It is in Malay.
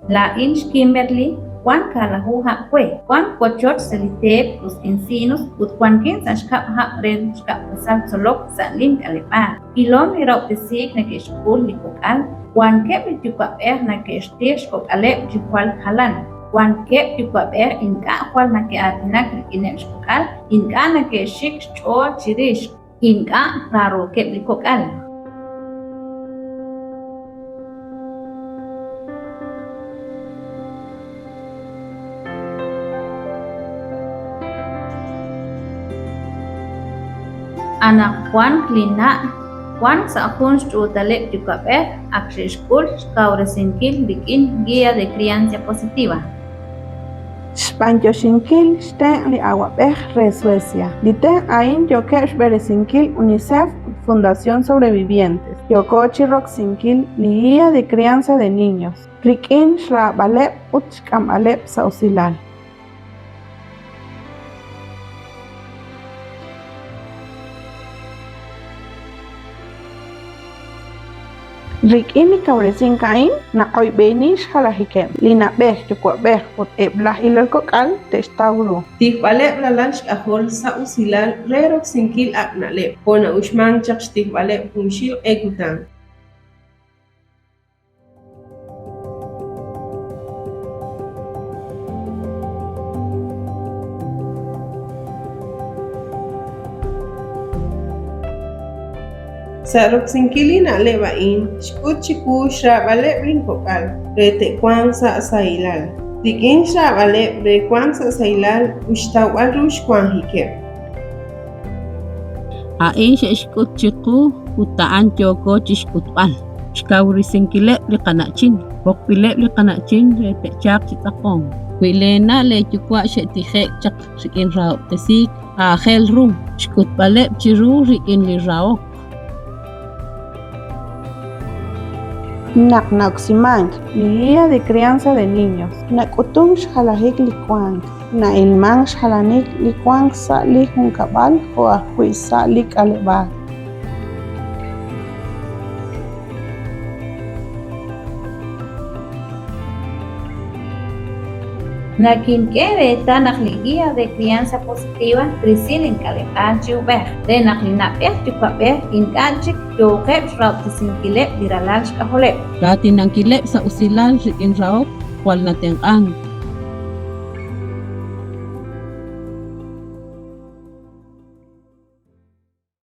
La inch Kimberly, Juan Kalahuha Pue, Juan Cochot Selitep, los Encinos, Utquanquin, Sashkap Ren, Skap Sal Solok, Salim Kalepa, Ilom Irop the Sig, Nakeshpul, Nikokal, Juan Kep Tupa Air Nakestish, or Alep Jukwal Halan. Juan Kep Tupa Air in Kakwal Nake Atinak, Inekal, in Ganake Shik, or Chirish, in Ga Raro Kep Likokal. Anak Juan Klina, Juan Sahun Strutalep Yucaper, Action School, Cauresinkil, Dikin, Guía de Crianza Positiva. Spanjoshinkil, Sten li Aguapej, Re Suecia. Lite Ain Yokesh Beresinkil, UNICEF, Fundación Sobrevivientes. Yokochi Roxinkil, Guía de Crianza de Niños. Rikin Shra Balep, Utskam Alep Sausilal. Rikini kauresin kain na koy benish halahikem lina beh chukwa beh pot eblah ilal kokal testauro. Tihbalep lalanch ahol sa usilal rerok sinkil aknalep kona ushman chaksh tihbalep humshil ekutan. Sa roksinkili na lebain, shkut chiku shrabale brinkokal, rete kwang sa sailal. Dikin shrabale re kwang sa sailal, ushtawal rush kwang hikep. Ain sa shkut chiku, utaan choko chishkutwal. Shkawri sinkile li kanachin, bokpile li kanachin rete chak chitakong. Kwilena le chukwa shetihek chak rikin raok tesik, ahel rum, shkutbale chiru rikin li raok. Naknauximank, Guía de Crianza de Niños. Nakutung Shalahik Likwang. Na ilmang Shalanik Likwang sa Lihun Kabal o Ahui sa Lik Aleba. Nakinkere Guía de Crianza Positiva, Trisil en Calepanchi Uber, de Naklinapeh, Tupaper, Inkachik, Yokep, Rautisinkilep, Diralach Kaholep. Dati ng kilep sa usilal rikin raok, wal na tengkang.